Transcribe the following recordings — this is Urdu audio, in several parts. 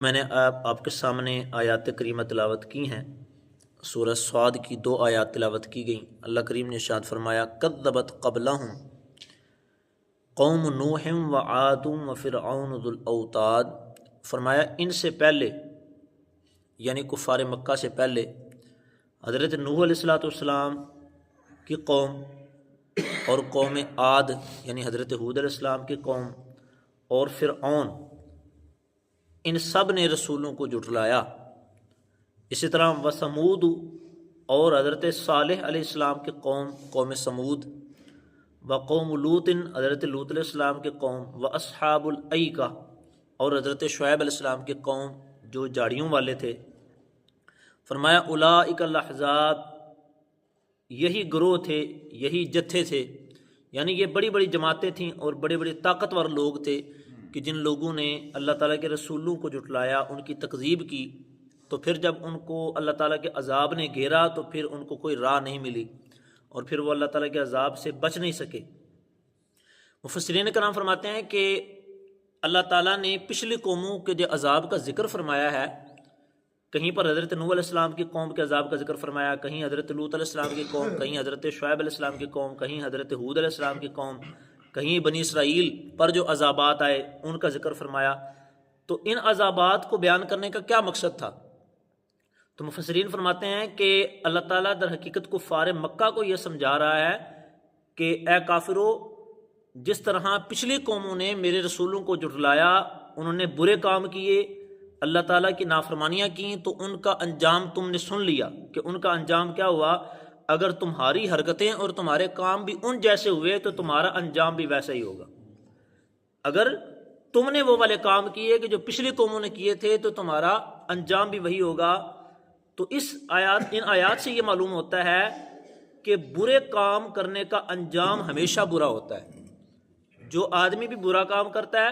میں نے آپ کے سامنے آیات کریمہ تلاوت کی ہیں۔ سورہ صاد کی 2 آیات تلاوت کی گئیں۔ اللہ کریم نے ارشاد فرمایا کذبت قبلہم قوم نوح وعاد وفرعون ذو الاوتاد، فرمایا ان سے پہلے یعنی کفار مکہ سے پہلے حضرت نوح علیہ السلام کی قوم اور قوم عاد یعنی حضرت ہود علیہ السلام کی قوم اور فرعون، ان سب نے رسولوں کو جھٹلایا۔ اسی طرح وثمود اور حضرت صالح علیہ السلام کی قوم سمود، وقوم لوط حضرت لوط علیہ السلام کی قوم، واصحاب الایکہ اور حضرت شعیب علیہ السلام کی قوم جو جھاڑیوں والے تھے۔ فرمایا اولئک الاحزاب، یہی گروہ تھے، یہی جتھے تھے، یعنی یہ بڑی بڑی جماعتیں تھیں اور بڑے بڑے طاقتور لوگ تھے کہ جن لوگوں نے اللہ تعالیٰ کے رسولوں کو جھٹلایا، ان کی تکذیب کی، تو پھر جب ان کو اللہ تعالیٰ کے عذاب نے گھیرا تو پھر ان کو کوئی راہ نہیں ملی اور پھر وہ اللہ تعالیٰ کے عذاب سے بچ نہیں سکے۔ مفسرین کرام فرماتے ہیں کہ اللہ تعالیٰ نے پچھلی قوموں کے جو عذاب کا ذکر فرمایا ہے، کہیں پر حضرت نوح علیہ السلام کی قوم کے عذاب کا ذکر فرمایا، کہیں حضرت لوط علیہ السلام کی قوم، کہیں حضرت شعیب علیہ السلام کی قوم، کہیں حضرت ہود علیہ السلام کی قوم، کہیں بنی اسرائیل پر جو عذابات آئے ان کا ذکر فرمایا۔ تو ان عذابات کو بیان کرنے کا کیا مقصد تھا؟ تو مفسرین فرماتے ہیں کہ اللہ تعالیٰ در حقیقت کفار مکہ کو یہ سمجھا رہا ہے کہ اے کافرو، جس طرح پچھلی قوموں نے میرے رسولوں کو جھٹلایا، انہوں نے برے کام کیے، اللہ تعالیٰ کی نافرمانیاں کیں، تو ان کا انجام تم نے سن لیا کہ ان کا انجام کیا ہوا۔ اگر تمہاری حرکتیں اور تمہارے کام بھی ان جیسے ہوئے تو تمہارا انجام بھی ویسا ہی ہوگا۔ اگر تم نے وہ والے کام کیے کہ جو پچھلی قوموں نے کیے تھے تو تمہارا انجام بھی وہی ہوگا۔ تو ان آیات سے یہ معلوم ہوتا ہے کہ برے کام کرنے کا انجام ہمیشہ برا ہوتا ہے۔ جو آدمی بھی برا کام کرتا ہے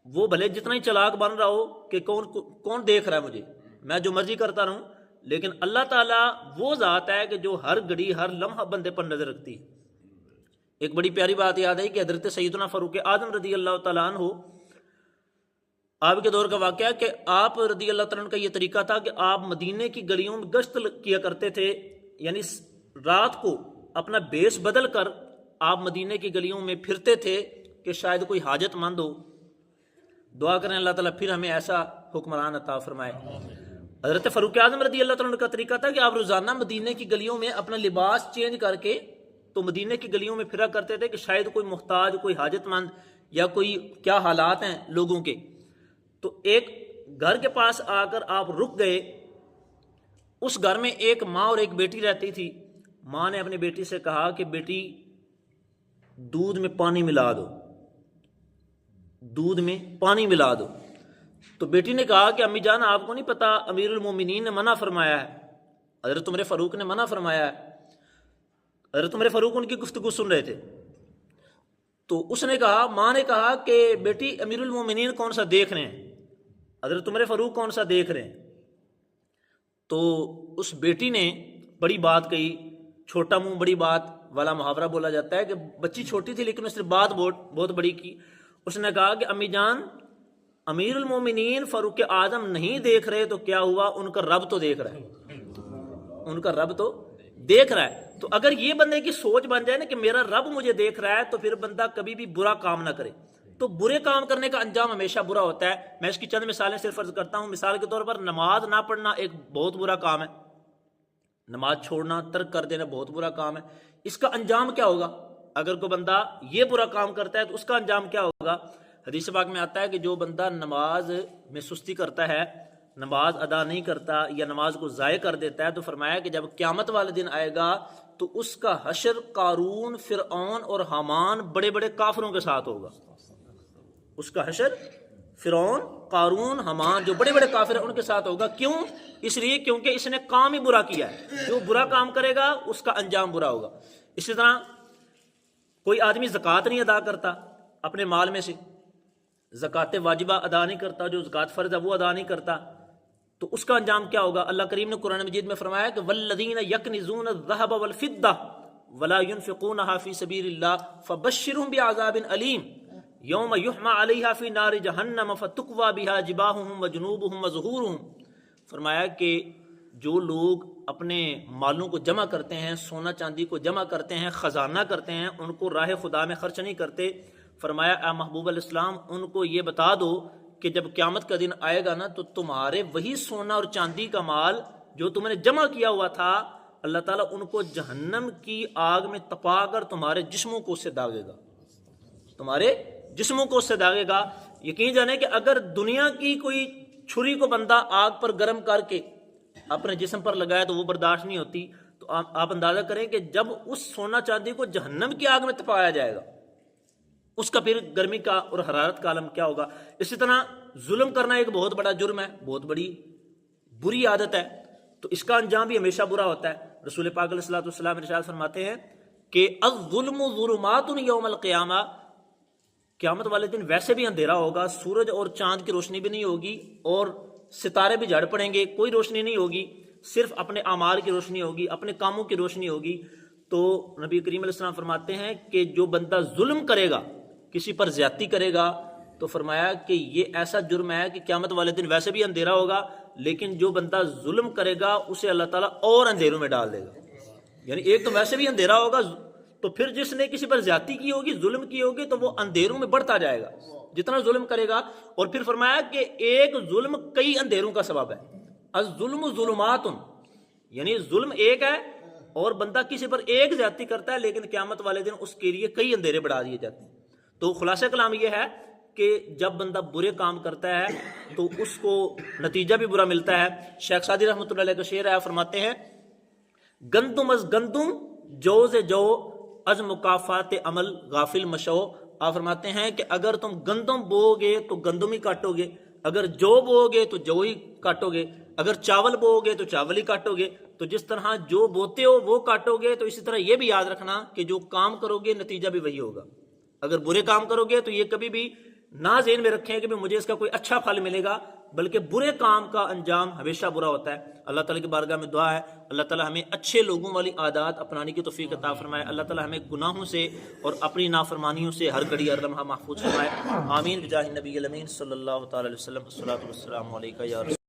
وہ بھلے جتنا ہی چلاک بن رہا ہو کہ کون دیکھ رہا ہے مجھے، میں جو مرضی کرتا رہوں، لیکن اللہ تعالیٰ وہ ذات ہے کہ جو ہر گھڑی ہر لمحہ بندے پر نظر رکھتی ہے۔ ایک بڑی پیاری بات یاد ہے کہ حضرت سیدنا فاروق اعظم رضی اللہ تعالیٰ عنہ، آپ کے دور کا واقعہ کہ آپ رضی اللہ تعالیٰ عنہ کا یہ طریقہ تھا کہ آپ مدینے کی گلیوں میں گشت کیا کرتے تھے، یعنی رات کو اپنا بیس بدل کر آپ مدینے کی گلیوں میں پھرتے تھے کہ شاید کوئی حاجت مند ہو۔ دعا کریں اللہ تعالیٰ پھر ہمیں ایسا حکمران عطا فرمائے۔ حضرت فاروق اعظم رضی اللہ تعالیٰ عنہ کا طریقہ تھا کہ آپ روزانہ مدینے کی گلیوں میں اپنا لباس چینج کر کے تو مدینے کی گلیوں میں پھرا کرتے تھے کہ شاید کوئی محتاج، کوئی حاجت مند یا کوئی کیا حالات ہیں لوگوں کے۔ تو ایک گھر کے پاس آ کر آپ رک گئے۔ اس گھر میں ایک ماں اور ایک بیٹی رہتی تھی۔ ماں نے اپنی بیٹی سے کہا کہ بیٹی دودھ میں پانی ملا دو، دودھ میں پانی ملا دو۔ تو بیٹی نے کہا کہ امی جان آپ کو نہیں پتا امیر المومنین نے منع فرمایا ہے، حضرت عمر فاروق نے منع فرمایا ہے۔ حضرت عمر فاروق ان کی گفتگو سن رہے تھے۔ تو اس نے کہا، ماں نے کہا کہ بیٹی امیر المومنین کون سا دیکھ رہے ہیں، حضرت عمر فاروق کون سا دیکھ رہے ہیں؟ تو اس بیٹی نے بڑی بات کہی، چھوٹا منہ بڑی بات والا محاورہ بولا جاتا ہے کہ بچی چھوٹی تھی لیکن اس نے بات بہت بڑی کی۔ اس نے کہا کہ امی جان امیر المومنین فاروق اعظم نہیں دیکھ رہے تو کیا ہوا، ان کا رب تو دیکھ رہا ہے، ان کا رب تو دیکھ رہا ہے۔ تو اگر یہ بندے کی سوچ بن جائے نا کہ میرا رب مجھے دیکھ رہا ہے تو پھر بندہ کبھی بھی برا کام نہ کرے۔ تو برے کام کرنے کا انجام ہمیشہ برا ہوتا ہے۔ میں اس کی چند مثالیں صرف فرض کرتا ہوں۔ مثال کے طور پر نماز نہ پڑھنا ایک بہت برا کام ہے، نماز چھوڑنا، ترک کر دینا بہت برا کام ہے۔ اس کا انجام کیا ہوگا؟ اگر کوئی بندہ یہ برا کام کرتا ہے تو اس کا انجام کیا ہوگا؟ حدیث پاک میں آتا ہے کہ جو بندہ نماز میں سستی کرتا ہے، نماز ادا نہیں کرتا یا نماز کو ضائع کر دیتا ہے، تو فرمایا کہ جب قیامت والے دن آئے گا تو اس کا حشر قارون، فرعون اور حامان بڑے بڑے کافروں کے ساتھ ہوگا۔ اس کا حشر فرعون، قارون، حامان جو بڑے بڑے کافر ہیں ان کے ساتھ ہوگا۔ کیوں؟ اس لیے کیونکہ اس نے کام ہی برا کیا ہے۔ جو برا کام کرے گا اس کا انجام برا ہوگا۔ اسی طرح کوئی آدمی زکوٰۃ نہیں ادا کرتا اپنے مال میں سے، زکوٰۃ واجبہ ادا نہیں کرتا، جو زکوٰۃ فرض ہے وہ ادا نہیں کرتا، تو اس کا انجام کیا ہوگا؟ اللہ کریم نے قرآن مجید میں فرمایا کہ والذین یکنزون الذهب والفضة ولا ينفقونها في سبيل الله فبشرهم بعذاب علیم۔ یوم یحمى علیہا فی نار جہنم فتقوی بہا جباہہم وجنوبہم وظہورہم، فرمایا کہ جو لوگ اپنے مالوں کو جمع کرتے ہیں، سونا چاندی کو جمع کرتے ہیں، خزانہ کرتے ہیں، ان کو راہ خدا میں خرچ نہیں کرتے، فرمایا اے محبوب الاسلام ان کو یہ بتا دو کہ جب قیامت کا دن آئے گا نا تو تمہارے وہی سونا اور چاندی کا مال جو تم نے جمع کیا ہوا تھا، اللہ تعالیٰ ان کو جہنم کی آگ میں تپا کر تمہارے جسموں کو اس سے داغے گا، تمہارے جسموں کو اس سے داغے گا۔ یقین جانے کہ اگر دنیا کی کوئی چھری کو بندہ آگ پر گرم کر کے اپنے جسم پر لگائے تو وہ برداشت نہیں ہوتی، تو آپ اندازہ کریں کہ جب اس سونا چاندی کو جہنم کی آگ میں تپایا جائے گا اس کا پھر گرمی کا اور حرارت کا عالم کیا ہوگا۔ اسی طرح ظلم کرنا ایک بہت بڑا جرم ہے، بہت بڑی بری عادت ہے، تو اس کا انجام بھی ہمیشہ برا ہوتا ہے۔ رسول پاک علیہ الصلوۃ والسلام ارشاد فرماتے ہیں کہ الظلم ظلمات یوم القیامہ، قیامت والے دن ویسے بھی اندھیرا ہوگا، سورج اور چاند کی روشنی بھی نہیں ہوگی اور ستارے بھی جھڑ پڑیں گے، کوئی روشنی نہیں ہوگی، صرف اپنے اعمال کی روشنی ہوگی، اپنے کاموں کی روشنی ہوگی۔ تو نبی کریم علیہ السلام فرماتے ہیں کہ جو بندہ ظلم کرے گا، کسی پر زیادتی کرے گا، تو فرمایا کہ یہ ایسا جرم ہے کہ قیامت والے دن ویسے بھی اندھیرا ہوگا، لیکن جو بندہ ظلم کرے گا اسے اللہ تعالیٰ اور اندھیروں میں ڈال دے گا۔ یعنی ایک تو ویسے بھی اندھیرا ہوگا، تو پھر جس نے کسی پر زیادتی کی ہوگی، ظلم کی ہوگی، تو وہ اندھیروں میں بڑھتا جائے گا جتنا ظلم کرے گا۔ اور پھر فرمایا کہ ایک ظلم کئی اندھیروں کا سبب ہے، الظلم ظلمات، یعنی ظلم ایک ہے اور بندہ کسی پر ایک زیادتی کرتا ہے لیکن قیامت والے دن اس کے لیے کئی اندھیرے بڑھا دیے جاتے ہیں۔ تو خلاصہ کلام یہ ہے کہ جب بندہ برے کام کرتا ہے تو اس کو نتیجہ بھی برا ملتا ہے۔ شیخ سعدی رحمۃ اللہ علیہ کا شعر ہے، فرماتے ہیں گندم از گندم جوز جو از مکافات عمل غافل مشو۔ آپ فرماتے ہیں کہ اگر تم گندم بو گے تو گندم ہی کاٹو گے، اگر جو بو گے تو جو ہی کاٹو گے، اگر چاول بو گے تو چاول ہی کاٹو گے۔ تو جس طرح جو بوتے ہو وہ کاٹو گے، تو اسی طرح یہ بھی یاد رکھنا کہ جو کام کرو گے نتیجہ بھی وہی ہوگا۔ اگر برے کام کرو گے تو یہ کبھی بھی نہ ذہن میں رکھیں کہ مجھے اس کا کوئی اچھا پھل ملے گا، بلکہ برے کام کا انجام ہمیشہ برا ہوتا ہے۔ اللہ تعالیٰ کی بارگاہ میں دعا ہے اللہ تعالیٰ ہمیں اچھے لوگوں والی عادات اپنانے کی توفیق عطا فرمائے، اللہ تعالیٰ ہمیں گناہوں سے اور اپنی نافرمانیوں سے ہر گھڑی ہر لمحہ محفوظ فرمائے۔ آمین بجاہ النبی الامین صلی اللہ تعالیٰ علیہ وسلم۔ الصلاۃ والسلام علیکہ یا رسول